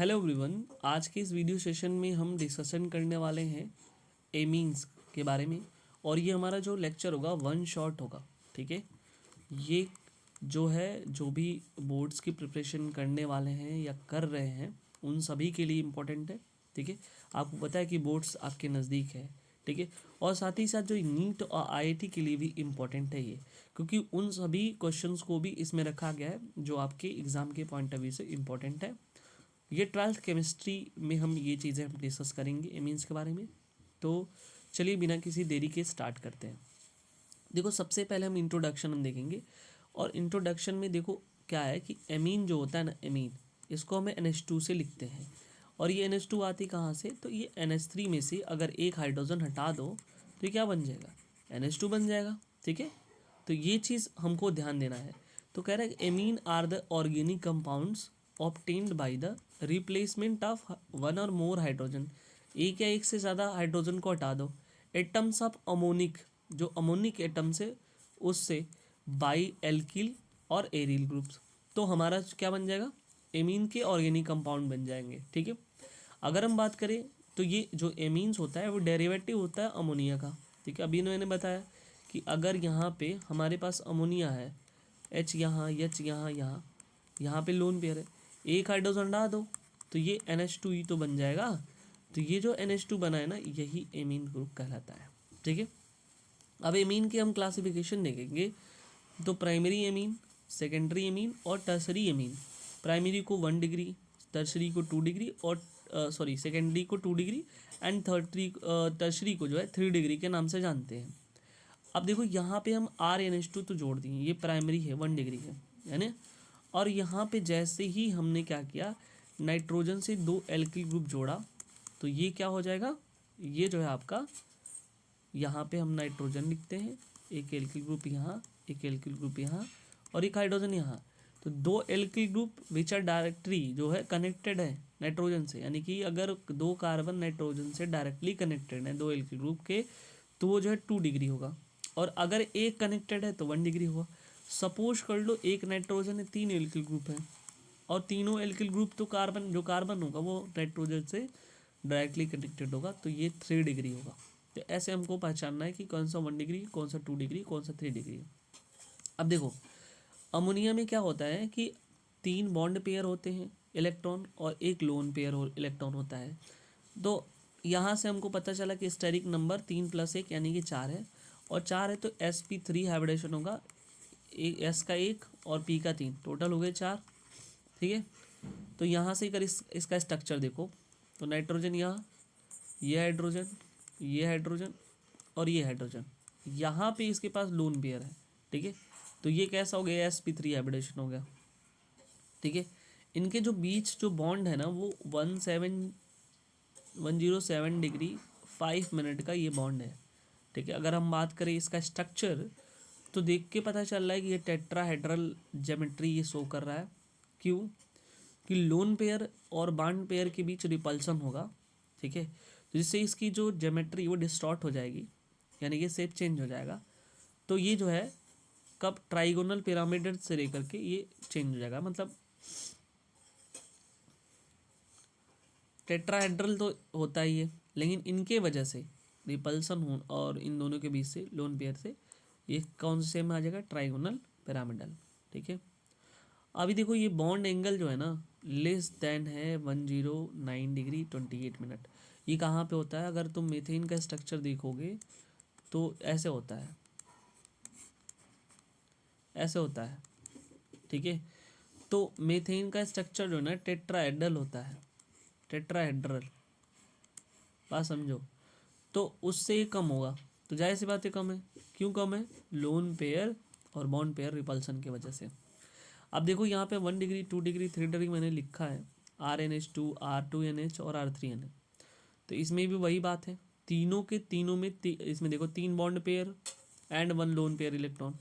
Hello everyone, आज के इस वीडियो सेशन में हम डिस्कशन करने वाले हैं एमीन्स के बारे में। और ये हमारा जो लेक्चर होगा वन शॉट होगा। ठीक है, ये जो है जो भी बोर्ड्स की प्रिपरेशन करने वाले हैं या कर रहे हैं उन सभी के लिए इम्पोर्टेंट है। ठीक है, आपको पता है कि बोर्ड्स आपके नज़दीक है। ठीक है, और साथ ही साथ जो नीट और आईआईटी के लिए भी इम्पोर्टेंट है ये, क्योंकि उन सभी क्वेश्चंस को भी इसमें रखा गया है जो आपके एग्ज़ाम के पॉइंट ऑफ व्यू से इम्पोर्टेंट है। ये 12th केमिस्ट्री में हम ये चीज़ें हम डिस्कस करेंगे एमीन्स के बारे में। तो चलिए बिना किसी देरी के स्टार्ट करते हैं। देखो, सबसे पहले हम इंट्रोडक्शन हम देखेंगे। और इंट्रोडक्शन में देखो क्या है कि एमीन जो होता है ना, एमीन इसको हमें NH2 से लिखते हैं। और ये NH2 आती कहाँ से? तो ये NH3 में से अगर एक हाइड्रोजन हटा दो तो ये क्या बन जाएगा? NH2 बन जाएगा। ठीक है, तो ये चीज़ हमको ध्यान देना है। तो कह रहा है amine are the organic compounds obtained by the replacement of one or more hydrogen. एक या एक से ज़्यादा हाइड्रोजन को हटा दो एटम्स ऑफ अमोनिक, जो अमोनिक एटम्स है उससे, बाई एल्किल और एरिल ग्रुप्स। तो हमारा क्या बन जाएगा? एमीन के ऑर्गेनिक कंपाउंड बन जाएंगे। ठीक है, अगर हम बात करें तो ये जो एमीन्स होता है वो डेरिवेटिव होता है अमोनिया का। ठीक है, अभी इन्होंने बताया कि अगर यहाँ पे हमारे पास अमोनिया है, H यहाँ, H यहाँ, यहाँ पे लोन पेयर है, एक हाइड्रोजन हटा दो तो ये NH2 ही तो बन जाएगा। तो ये जो NH2 बना है ना, यही एमीन ग्रुप कहलाता है। ठीक है, अब एमीन के हम क्लासिफिकेशन देखेंगे। तो प्राइमरी एमीन, सेकेंडरी एमीन और टर्सरी एमीन। प्राइमरी को 1 डिग्री, टर्सरी को 2 डिग्री और सेकेंडरी को 2 डिग्री एंड टर्सरी को जो है 3 डिग्री के नाम से जानते हैं। अब देखो यहाँ पे हम RNH2 तो जोड़ दिए, ये प्राइमरी है 1 डिग्री है ना। और यहाँ पे जैसे ही हमने क्या किया, नाइट्रोजन से 2 एल्किल ग्रुप जोड़ा तो ये क्या हो जाएगा? ये जो है आपका, यहाँ पे हम नाइट्रोजन लिखते हैं, एक एल्किल ग्रुप यहाँ, एक एल्किल ग्रुप यहाँ और एक हाइड्रोजन यहाँ। तो 2 alkyl group which are directly जो है कनेक्टेड है नाइट्रोजन से, यानी कि अगर 2 कार्बन नाइट्रोजन से डायरेक्टली कनेक्टेड है 2 एल्किल ग्रुप के, तो वो जो है 2 डिग्री होगा। और अगर एक कनेक्टेड है तो 1 डिग्री होगा। सपोज कर लो एक नाइट्रोजन है, 3 एल्किल ग्रुप है और तीनों एल्किल ग्रुप तो कार्बन, जो कार्बन होगा वो नाइट्रोजन से डायरेक्टली कनेक्टेड होगा, तो ये 3 डिग्री होगा। तो ऐसे हमको पहचानना है कि कौन सा 1 डिग्री, कौन सा 2 डिग्री, कौन सा 3 डिग्री। अब देखो, अमोनिया में क्या होता है कि 3 बॉन्ड पेयर होते हैं इलेक्ट्रॉन और एक लोन पेयर इलेक्ट्रॉन होता है। तो यहाँ से हमको पता चला कि स्टेरिक नंबर 3 + 1 यानी कि 4 है। और 4 है तो sp3 हाइब्रिडेशन होगा, S का 1 और P का 3, टोटल हो गए 4। ठीक है, तो यहाँ से अगर इसका स्ट्रक्चर देखो तो नाइट्रोजन यहाँ, ये हाइड्रोजन, ये हाइड्रोजन और ये हाइड्रोजन, यहाँ पे इसके पास लोन पेयर है। ठीक है, तो ये कैसा हो गया? sp3 हाइब्रिडेशन हो गया। ठीक है, इनके जो बीच जो बॉन्ड है ना वो 107 डिग्री 5 मिनट का ये बॉन्ड है। ठीक है, अगर हम बात करें इसका स्ट्रक्चर तो देख के पता चल रहा है कि ये टेट्राहेड्रल ज्योमेट्री ये शो कर रहा है। क्यों? कि लोन पेयर और बॉन्ड पेयर के बीच रिपल्सन होगा। ठीक है, तो जिससे इसकी जो ज्योमेट्री वो डिस्टॉर्ट हो जाएगी, यानी कि शेप चेंज हो जाएगा। तो ये जो है कब ट्राइगोनल पिरामिड से लेकर के ये चेंज हो जाएगा, मतलब टेट्राहेड्रल तो होता ही है, लेकिन इनके वजह से रिपल्सन हो और इन दोनों के बीच से लोन पेयर से ये कौन से में आ जाएगा? Trigonal pyramidal. ठीक है, अभी देखो ये बॉन्ड एंगल जो है ना लेस देन है 109 डिग्री 28 मिनट। ये कहाँ पे होता है? अगर तुम मीथेन का स्ट्रक्चर देखोगे तो ऐसे होता है, ऐसे होता है। ठीक है, तो मीथेन का स्ट्रक्चर जो है ना टेट्राहेड्रल होता है, टेट्राहेड्रल, बात समझो। तो उससे ये कम होगा, तो जाहिर सी बात है कम है। क्यों कम है? लोन पेयर और बॉन्ड पेयर रिपल्सन की वजह से। अब देखो यहाँ पे 1 डिग्री, 2 डिग्री, 3 डिग्री मैंने लिखा है, RNH2, R2NH और R3NH। तो इसमें भी वही बात है, तीनों के तीनों में इसमें देखो 3 bond pair and 1 lone pair electron.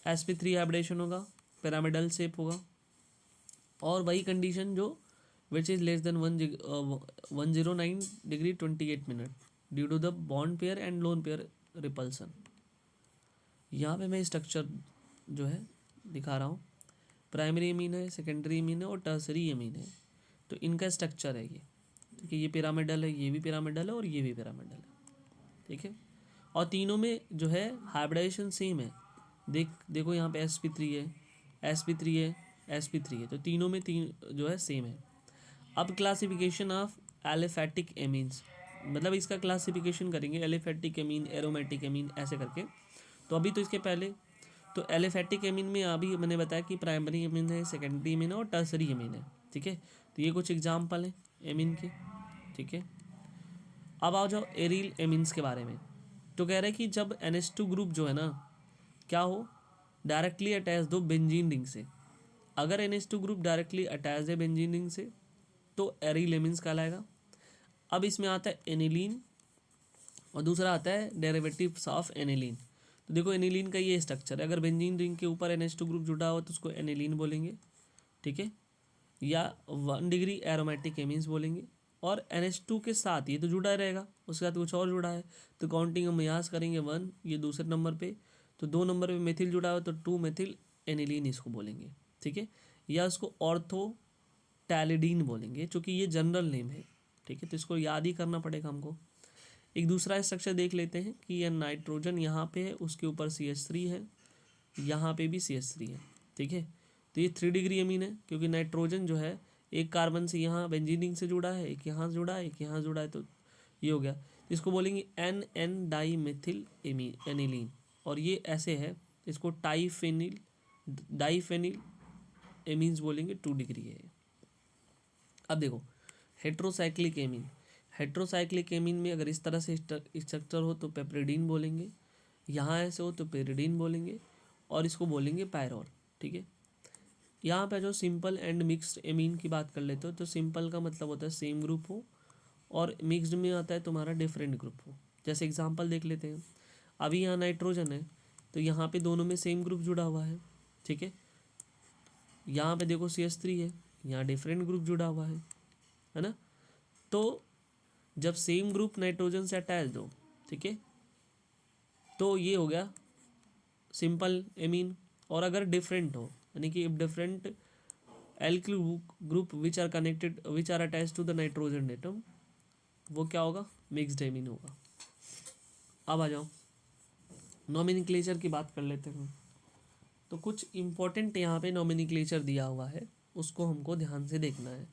sp3 hybridisation होगा, पिरामिडल शेप होगा। और वही कंडीशन जो which is less than 109 degree 28 minute due to the bond pair and lone pair repulsion. यहाँ पे मैं स्ट्रक्चर जो है दिखा रहा हूँ। प्राइमरी एमीन है, सेकेंडरी एमीन है और टर्सरी एमीन है। तो इनका स्ट्रक्चर है ये, ठीक है। ये पिरामिडल है, ये भी पिरामिडल है और ये भी पिरामिडल है, ठीक है। और तीनों में जो है हाइब्रिडाइजेशन सेम है। देखो यहाँ पे sp3 है, sp3 है, sp3 है, तो तीनों में तीन जो है सेम है। अब क्लासिफिकेशन ऑफ एलिफेटिक एमीन्स, मतलब इसका क्लासिफिकेशन करेंगे एलिफेटिक एमीन, एरोमेटिक एमीन, ऐसे करके। तो अभी तो इसके पहले तो एलिफेटिक एमीन में अभी मैंने बताया कि प्राइमरी एमीन है, सेकेंडरी एमीन है और टर्सरी एमीन है, ठीक है। तो ये कुछ एग्जाम्पल हैं एमीन के, ठीक है। अब आओ जाओ एरिल एमीन्स के बारे में। तो कह रहे हैं कि जब NH2 ग्रुप जो है ना क्या हो, डायरेक्टली अटैच दो बेंजीन रिंग से। अगर NH2 ग्रुप डायरेक्टली अटैच है बेंजीन रिंग से तो एरिल एमीन्स कहलाएगा। अब इसमें आता है एनिलीन और दूसरा आता है डेरिवेटिव्स ऑफ एनिलीन। तो देखो एनिलीन का ये स्ट्रक्चर है, अगर बेंजीन रिंग के ऊपर NH2 ग्रुप जुड़ा हो तो उसको एनिलीन बोलेंगे, ठीक है। या 1 डिग्री एरोमेटिक एमीन्स बोलेंगे। और NH2 के साथ ये तो जुड़ा रहेगा, उसके साथ कुछ और जुड़ा है तो काउंटिंग हम यहाँ से करेंगे 1, ये दूसरे नंबर पे, तो 2 नंबर पे मेथिल जुड़ा हो तो 2 मेथिल एनिलीन इसको बोलेंगे, ठीक है। या उसको ऑर्थो टैलिडीन बोलेंगे, चूँकि ये जनरल नेम है, ठीक है। तो इसको याद ही करना पड़ेगा हमको। एक दूसरा स्ट्रक्चर देख लेते हैं कि यह नाइट्रोजन यहाँ पे है, उसके ऊपर CH3 है, यहाँ पे भी CH3 है, ठीक है। तो ये 3 डिग्री एमीन है क्योंकि नाइट्रोजन जो है एक कार्बन से यहाँ बेंजीन रिंग से जुड़ा है, एक यहाँ जुड़ा है, एक यहाँ जुड़ा है, तो ये हो गया। इसको बोलेंगे NN डाई मेथिल एनिलीन। और ये ऐसे है, इसको डाईफेनिल एमीन्स बोलेंगे, 2 डिग्री है। अब देखो हेट्रोसाइक्लिक एमीन, हेट्रोसाइक्लिक एमीन में अगर इस तरह से स्ट्रक्चर हो तो पेप्रिडीन बोलेंगे, यहाँ ऐसे हो तो पेरिडीन बोलेंगे, और इसको बोलेंगे पायरोल, ठीक है। यहाँ पे जो सिंपल एंड मिक्स्ड एमीन की बात कर लेते हो तो सिंपल का मतलब होता है सेम ग्रुप हो, और मिक्स्ड में आता है तुम्हारा डिफरेंट ग्रुप हो। जैसे एग्जांपल देख लेते हैं, अभी यहाँ नाइट्रोजन है तो यहाँ पे दोनों में सेम ग्रुप जुड़ा हुआ है, ठीक है। यहाँ पे देखो CH3 है, यहाँ डिफरेंट ग्रुप जुड़ा हुआ है ना। तो जब सेम ग्रुप नाइट्रोजन से अटैच हो, ठीक है, तो ये हो गया सिंपल एमीन। और अगर डिफरेंट हो, यानी कि if different alkyl group which are attach to the nitrogen atom, वो क्या होगा, मिक्स्ड एमीन होगा। अब आ जाओ नॉमेनक्लेचर की बात कर लेते हैं। तो कुछ इंपॉर्टेंट यहाँ पे नॉमेनक्लेचर दिया हुआ है, उसको हमको ध्यान से देखना है।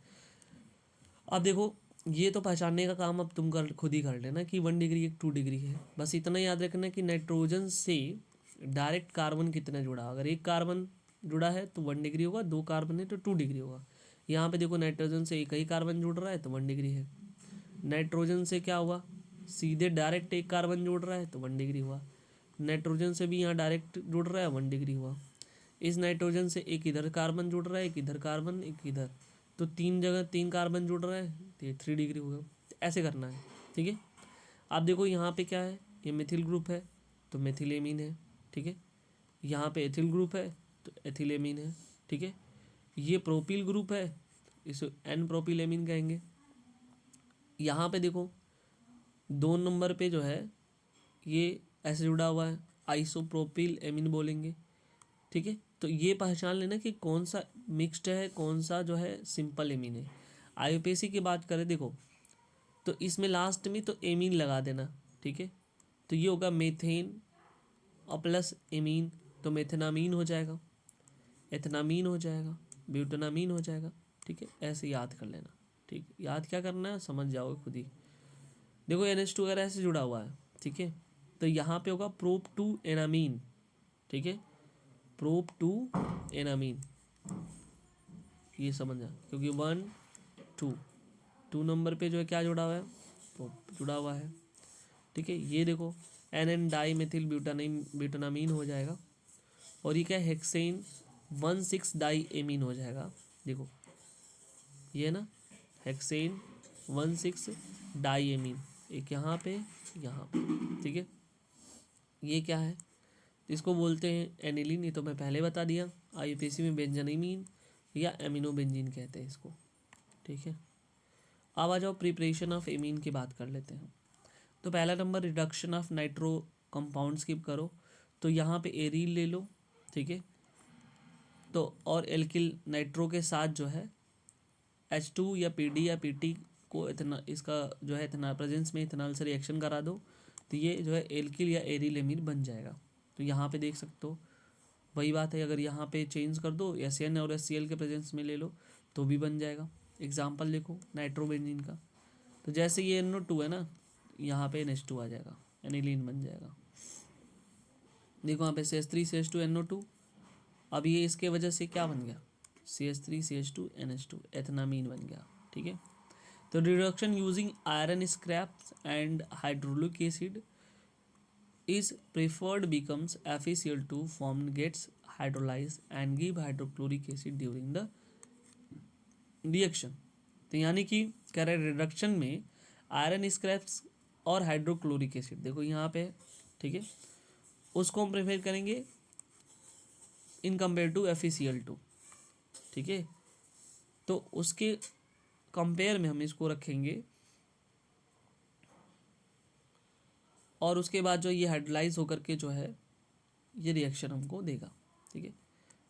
अब देखो ये तो पहचानने का काम अब तुम खुद ही कर लेना कि 1 डिग्री एक 2 डिग्री है। बस इतना याद रखना कि नाइट्रोजन से डायरेक्ट कार्बन कितना जुड़ा, अगर एक कार्बन जुड़ा है तो 1 डिग्री होगा, 2 कार्बन है तो 2 डिग्री होगा। यहाँ पे देखो नाइट्रोजन से एक ही कार्बन जुड़ रहा है तो 1 डिग्री है। नाइट्रोजन से क्या हुआ, सीधे डायरेक्ट एक कार्बन जुड़ रहा है तो 1 डिग्री हुआ। नाइट्रोजन से भी यहाँ डायरेक्ट जुड़ रहा है, 1 डिग्री हुआ। इस नाइट्रोजन से एक इधर कार्बन जुड़ रहा है, एक इधर कार्बन, एक इधर, तो 3 जगह 3 कार्बन जुड़ रहा है तो ये 3 डिग्री होगा। ऐसे करना है, ठीक है। आप देखो यहाँ पे क्या है, ये मिथिल ग्रुप है तो मेथिलेमीन है, ठीक है। यहाँ पे एथिल ग्रुप है तो एथिलेमीन है, ठीक है। ये प्रोपिल ग्रुप है, इसे N प्रोपिलेमीन कहेंगे। यहाँ पे देखो 2 नंबर पे जो है ये ऐसे जुड़ा हुआ है, आइसोप्रोपिल एमीन बोलेंगे, ठीक है। तो ये पहचान लेना कि कौन सा मिक्स्ड है, कौन सा जो है सिंपल एमीन है। IUPAC की बात करें देखो तो इसमें लास्ट में तो एमीन लगा देना, ठीक है। तो ये होगा मेथेन और प्लस एमीन, तो मेथेनामीन हो जाएगा, एथनामीन हो जाएगा, ब्यूटानामीन हो जाएगा, ठीक है। ऐसे याद कर लेना, ठीक। याद क्या करना है समझ जाओगे खुद ही। देखो NH2 अगर ऐसे जुड़ा हुआ है, ठीक है, तो यहाँ पे होगा प्रोप 2 एनामीन, ठीक है, प्रोप 2 एनामीन, ये समझना। क्योंकि 1 2 नंबर पे जो है क्या जुड़ा हुआ है, प्रोप जुड़ा हुआ है, ठीक है। ये देखो NN डाई मेथिल ब्यूटानामीन हो जाएगा। और ये क्या हेक्सेन 1,6 डाई एमीन हो जाएगा। देखो ये ना हेक्सेन 1,6 डाई एमीन, एक यहाँ पे, ठीक है। ये क्या है, इसको बोलते हैं एनिलीन, ये तो मैं पहले बता दिया। IUPAC में बेंजामीन या एमिनो बेंजीन कहते हैं इसको, ठीक है। अब आ जाओ प्रिपरेशन ऑफ एमीन की बात कर लेते हैं। तो पहला number reduction of nitro compound skip करो, तो यहाँ पे एरील ले लो, ठीक है। तो और एल्किल नाइट्रो के साथ जो है H2 या PD या PT को इतना इसका जो है इतना प्रेजेंस में इथेनॉल से रिएक्शन करा दो तो ये जो है एल्किल या एरिल एमीन बन जाएगा। तो यहाँ पे देख सकते हो वही बात है, अगर यहाँ पे चेंज कर दो SN और HCl के प्रेजेंस में ले लो तो भी बन जाएगा। एग्जाम्पल देखो नाइट्रोबेंजीन का, तो जैसे ये NO2 है ना, यहाँ पे NH2 आ जाएगा, एनिलीन बन जाएगा। देखो यहाँ पे CH3CH2NO2, अब ये इसके वजह से क्या बन गया, CH3CH2NH2 एथनामीन बन गया। ठीक है, तो reduction using iron scraps and hydrochloric acid is preferred becomes FeCl2 formed gets hydrolyzed and give hydrochloric acid during the reaction। तो यानी कि कह रहे रिडक्शन में आयरन स्क्रैप्स और हाइड्रोक्लोरिक एसिड, देखो यहाँ पे, ठीक है, उसको हम प्रेफर करेंगे इन कंपेयर टू FeCl2। ठीक है, तो उसके कंपेयर में हम इसको रखेंगे और उसके बाद जो ये हाइड्रोलाइज होकर के जो है ये रिएक्शन हमको देगा। ठीक है,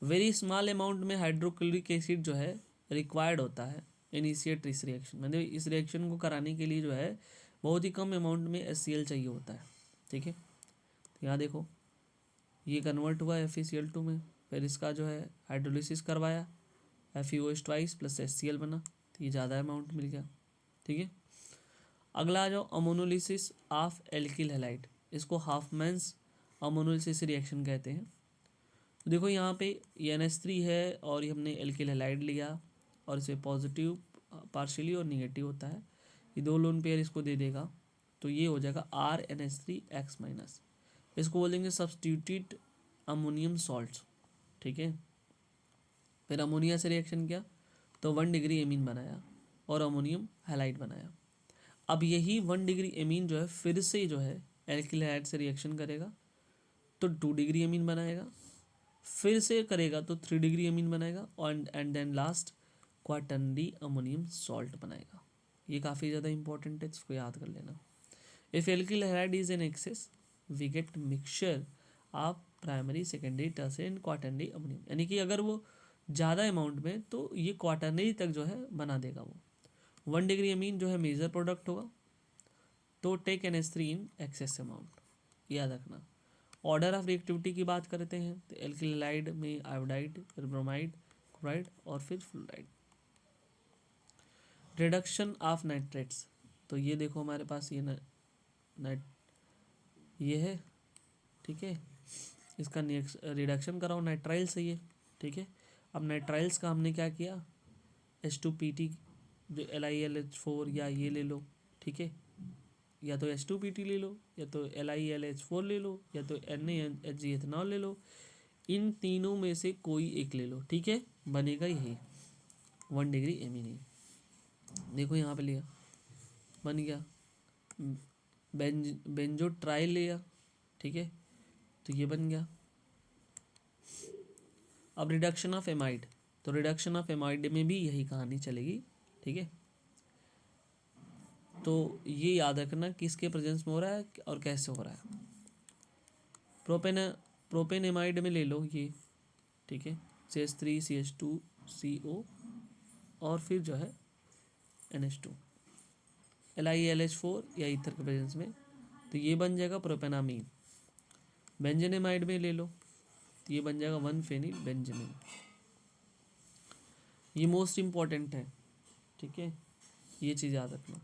वेरी स्मॉल अमाउंट में हाइड्रोक्लोरिक एसिड जो है रिक्वायर्ड होता है इनिशिएट इस रिएक्शन, मतलब इस रिएक्शन को कराने के लिए जो है बहुत ही कम अमाउंट में HCl चाहिए होता है। ठीक है, तो यहाँ देखो ये कन्वर्ट हुआ FeCl2 में, फिर इसका जो है हाइड्रोलिसिस करवाया, FeOH ट्वाइस प्लस HCl बना, तो ये ज़्यादा अमाउंट मिल गया। ठीक है, अगला आ जाओ अमोनोलिसिस ऑफ एल्किल हैलाइड, इसको हाफमैन्स अमोनोलिसिस रिएक्शन कहते हैं। तो देखो यहाँ पे ये NH3 है और ये हमने एल्किल हैलाइड लिया और इसमें पॉजिटिव पार्शियली और निगेटिव होता है, ये दो लोन पेयर इसको दे देगा, तो ये हो जाएगा RNH3X-, इसको बोलेंगे सब्स्टिट्यूटेड अमोनियम सॉल्ट। ठीक है, फिर अमोनिया से रिएक्शन किया तो 1 डिग्री एमीन बनाया और अमोनियम हैलाइड बनाया। अब यही 1 डिग्री एमीन जो है फिर से जो है एल्किल हैलाइड से रिएक्शन करेगा तो 2 डिग्री एमीन बनाएगा, फिर से करेगा तो 3 डिग्री एमीन बनाएगा और and then last quaternary ammonium salt बनाएगा। ये काफ़ी ज़्यादा इंपॉर्टेंट है, इसको याद कर लेना। If alkyl halide is in excess we get mixture of primary secondary tertiary and quaternary ammonium, यानी कि अगर वो ज़्यादा अमाउंट में तो ये क्वाटर्नरी तक जो है बना देगा वो। 1 डिग्री एमीन जो है मेजर प्रोडक्ट होगा, तो take NH3 in excess amount, याद रखना। ऑर्डर ऑफ रिएक्टिविटी की बात करते हैं तो एल्किल हैलाइड में आयोडाइड, फिर ब्रोमाइड, क्लोराइड और फिर फ्लोराइड। रिडक्शन ऑफ नाइट्रेट्स, तो ये देखो हमारे पास ये ये है। ठीक है, इसका रिडक्शन कराओ नाइट्राइल से ये। ठीक है, अब नाइट्राइल्स का हमने क्या किया, H2PT जो LiLH4 या ये ले लो। ठीक है, या तो H2PT ले लो या तो LiLH4 ले लो या तो NaHG एथेनॉल ले लो, इन तीनों में से कोई एक ले लो। ठीक है, बनेगा यही 1 डिग्री एमीन। देखो यहाँ पे लिया, बन गया बेंजो ट्राइल लिया। ठीक है, तो ये बन गया। अब रिडक्शन ऑफ एमाइड, तो रिडक्शन ऑफ एमाइड में भी यही कहानी चलेगी। ठीक है, तो ये याद रखना किसके प्रेजेंस में हो रहा है और कैसे हो रहा है। प्रोपेन एमाइड में ले लो ये। ठीक है, CH3CH2CO और फिर जो है NH2, LiLH4 या ईथर के प्रेजेंस में, तो ये बन जाएगा प्रोपेनामीन। बेंजेनेमाइड में ले लो तो ये बन जाएगा 1-फेनिल बेंजामीन। ये मोस्ट इम्पॉर्टेंट है। ठीक है, ये चीज़ याद रखना।